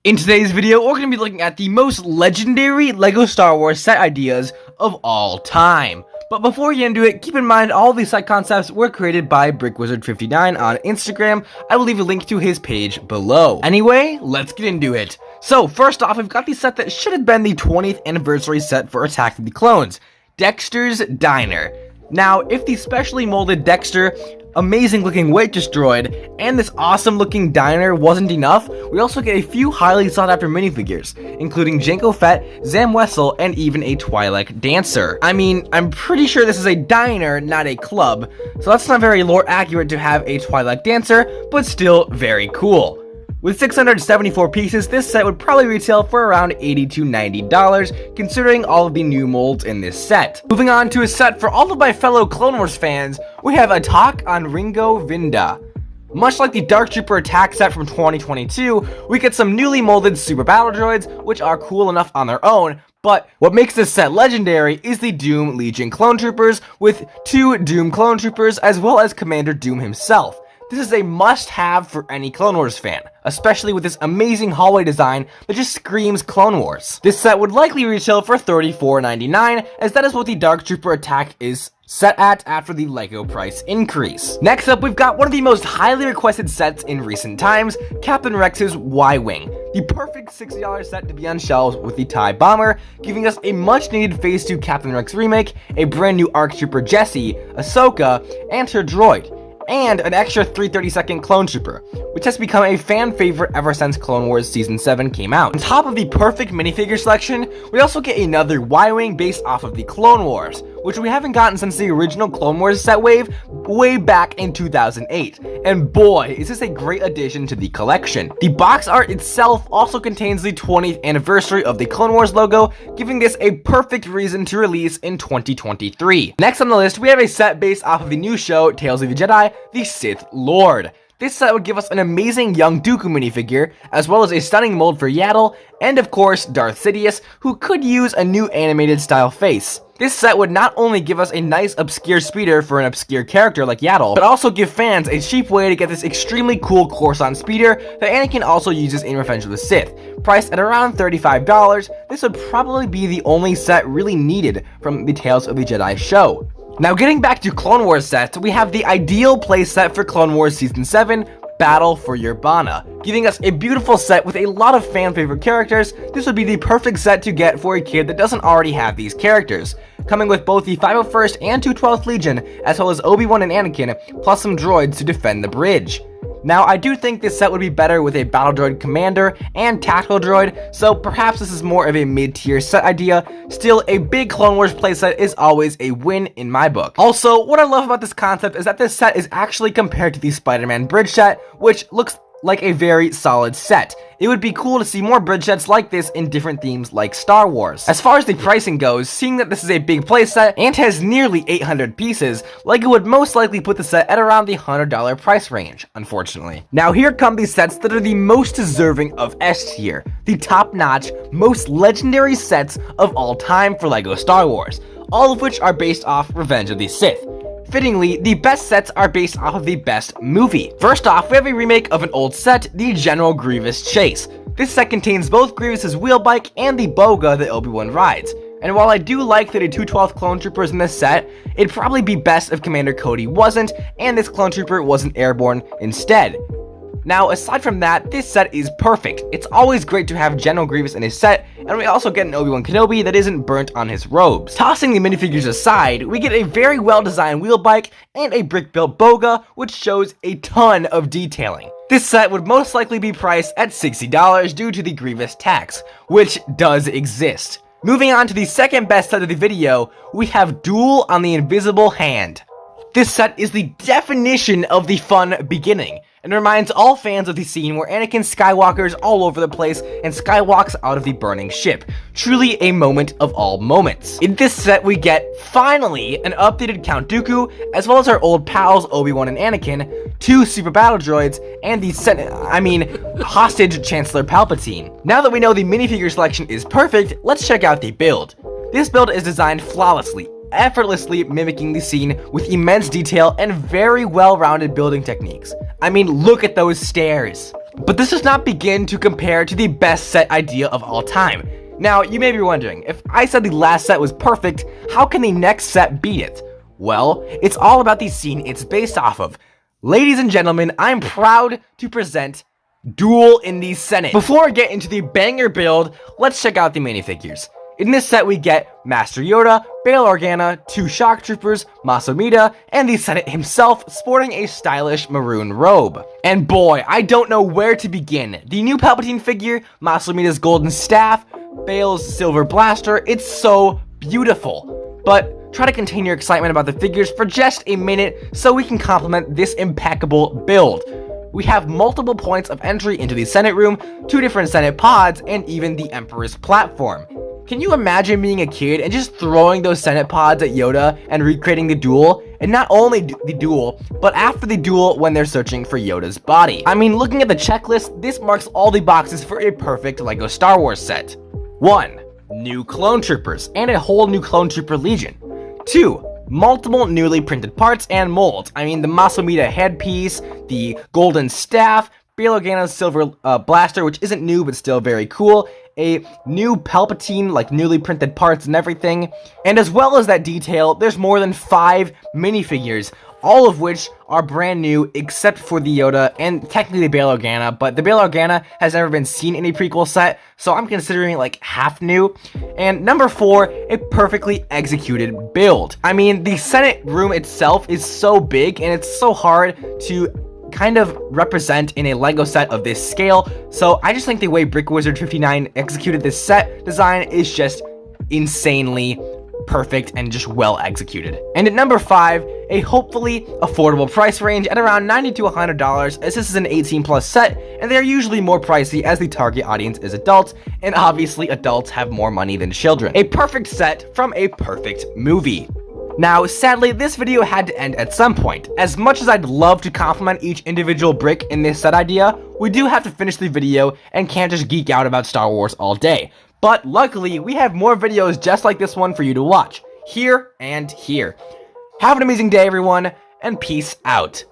In today's video, we're going to be looking at the most legendary LEGO Star Wars set ideas of all time. But before we get into it, keep in mind all these set concepts were created by BrickWizard59 on Instagram. I will leave a link to his page below. Anyway, let's get into it. So first off, we've got the set that should have been the 20th anniversary set for Attack of the Clones, Dexter's Diner. Now, if the specially molded Dexter, amazing looking waitress droid, and this awesome looking diner wasn't enough, we also get a few highly sought after minifigures, including Jango Fett, Zam Wesell, and even a Twi'lek dancer. I mean, I'm pretty sure this is a diner, not a club, so that's not very lore accurate to have a Twi'lek dancer, but still very cool. With 674 pieces, this set would probably retail for around $80 to $90, considering all of the new molds in this set. Moving on to a set for all of my fellow Clone Wars fans, we have a talk on Ringo Vinda. Much like the Dark Trooper attack set from 2022, we get some newly molded super battle droids, which are cool enough on their own, but what makes this set legendary is the Doom Legion clone troopers, with 2 Doom clone troopers as well as Commander Doom himself. This is a must-have for any Clone Wars fan, especially with this amazing hallway design that just screams Clone Wars. This set would likely retail for $34.99, as that is what the Dark Trooper attack is set at after the LEGO price increase. Next up, we've got one of the most highly requested sets in recent times, Captain Rex's Y-Wing. The perfect $60 set to be on shelves with the TIE Bomber, giving us a much-needed Phase 2 Captain Rex remake, a brand new ARC Trooper Jessie, Ahsoka, and her droid, and an extra 332nd Clone Trooper, which has become a fan favorite ever since Clone Wars Season 7 came out. On top of the perfect minifigure selection, we also get another Y-Wing based off of the Clone Wars, which we haven't gotten since the original Clone Wars set wave way back in 2008, and boy, is this a great addition to the collection. The box art itself also contains the 20th anniversary of the Clone Wars logo, giving this a perfect reason to release in 2023. Next on the list, we have a set based off of the new show, Tales of the Jedi, the Sith Lord. This set would give us an amazing young Dooku minifigure, as well as a stunning mold for Yaddle, and of course, Darth Sidious, who could use a new animated style face. This set would not only give us a nice obscure speeder for an obscure character like Yaddle, but also give fans a cheap way to get this extremely cool Coruscant speeder that Anakin also uses in Revenge of the Sith. Priced at around $35, this would probably be the only set really needed from the Tales of the Jedi show. Now getting back to Clone Wars sets, we have the ideal playset for Clone Wars Season 7, Battle for Urbana. Giving us a beautiful set with a lot of fan favorite characters, this would be the perfect set to get for a kid that doesn't already have these characters. Coming with both the 501st and 212th Legion, as well as Obi-Wan and Anakin, plus some droids to defend the bridge. Now, I do think this set would be better with a Battle Droid Commander and Tactical Droid, so perhaps this is more of a mid-tier set idea. Still, a big Clone Wars playset is always a win in my book. Also, what I love about this concept is that this set is actually compared to the Spider-Man bridge set, which looks like a very solid set. It would be cool to see more bridge sets like this in different themes like Star Wars. As far as the pricing goes, seeing that this is a big playset and has nearly 800 pieces, LEGO would most likely put the set at around the $100 price range, unfortunately. Now here come the sets that are the most deserving of S tier, the top-notch, most legendary sets of all time for LEGO Star Wars, all of which are based off Revenge of the Sith. Fittingly, the best sets are based off of the best movie. First off, we have a remake of an old set, the General Grievous Chase. This set contains both Grievous's wheel bike and the boga that Obi-Wan rides. And while I do like that a 212th clone trooper is in this set, it'd probably be best if Commander Cody wasn't, and this clone trooper wasn't airborne instead. Now, aside from that, this set is perfect. It's always great to have General Grievous in his set, and we also get an Obi-Wan Kenobi that isn't burnt on his robes. Tossing the minifigures aside, we get a very well-designed wheel bike and a brick-built boga, which shows a ton of detailing. This set would most likely be priced at $60 due to the Grievous tax, which does exist. Moving on to the second best set of the video, we have Duel on the Invisible Hand. This set is the definition of the fun beginning, and reminds all fans of the scene where Anakin Skywalker's all over the place and skywalks out of the burning ship. Truly a moment of all moments. In this set, we get, finally, an updated Count Dooku, as well as our old pals Obi-Wan and Anakin, 2 super battle droids, and the hostage Chancellor Palpatine. Now that we know the minifigure selection is perfect, let's check out the build. This build is designed flawlessly, effortlessly mimicking the scene with immense detail and very well-rounded building techniques. I mean, look at those stairs. But this does not begin to compare to the best set idea of all time. Now, you may be wondering, if I said the last set was perfect, how can the next set beat it? Well, it's all about the scene it's based off of. Ladies and gentlemen, I'm proud to present Duel in the Senate. Before I get into the banger build, let's check out the minifigures. In this set, we get Master Yoda, Bail Organa, 2 Shock Troopers, Mas Amedda, and the Senate himself sporting a stylish maroon robe. And boy, I don't know where to begin. The new Palpatine figure, Mas Amedda's golden staff, Bail's silver blaster, it's so beautiful. But try to contain your excitement about the figures for just a minute so we can compliment this impeccable build. We have multiple points of entry into the Senate room, 2 different Senate pods, and even the Emperor's platform. Can you imagine being a kid and just throwing those Senate pods at Yoda and recreating the duel? And not only the duel, but after the duel when they're searching for Yoda's body. I mean, looking at the checklist, this marks all the boxes for a perfect LEGO Star Wars set. 1. New clone troopers, and a whole new clone trooper legion. 2. Multiple newly printed parts and molds. I mean, the Mas Amedda headpiece, the golden staff, Bail Organa's silver blaster, which isn't new but still very cool, a new Palpatine, like newly printed parts and everything. And as well as that detail, there's more than 5 minifigures, all of which are brand new except for the Yoda and technically the Bail Organa, but the Bail Organa has never been seen in a prequel set, so I'm considering it like half new. And number 4, a perfectly executed build. I mean, the Senate room itself is so big and it's so hard to kind of represent in a LEGO set of this scale, so I just think the way Brickwizard 59 executed this set design is just insanely perfect and just well executed. And at number 5, a hopefully affordable price range at around $90 to $100, as this is an 18+ set, and they are usually more pricey as the target audience is adults, and obviously adults have more money than children. A perfect set from a perfect movie. Now, sadly, this video had to end at some point. As much as I'd love to compliment each individual brick in this set idea, we do have to finish the video and can't just geek out about Star Wars all day. But luckily, we have more videos just like this one for you to watch, here and here. Have an amazing day, everyone, and peace out.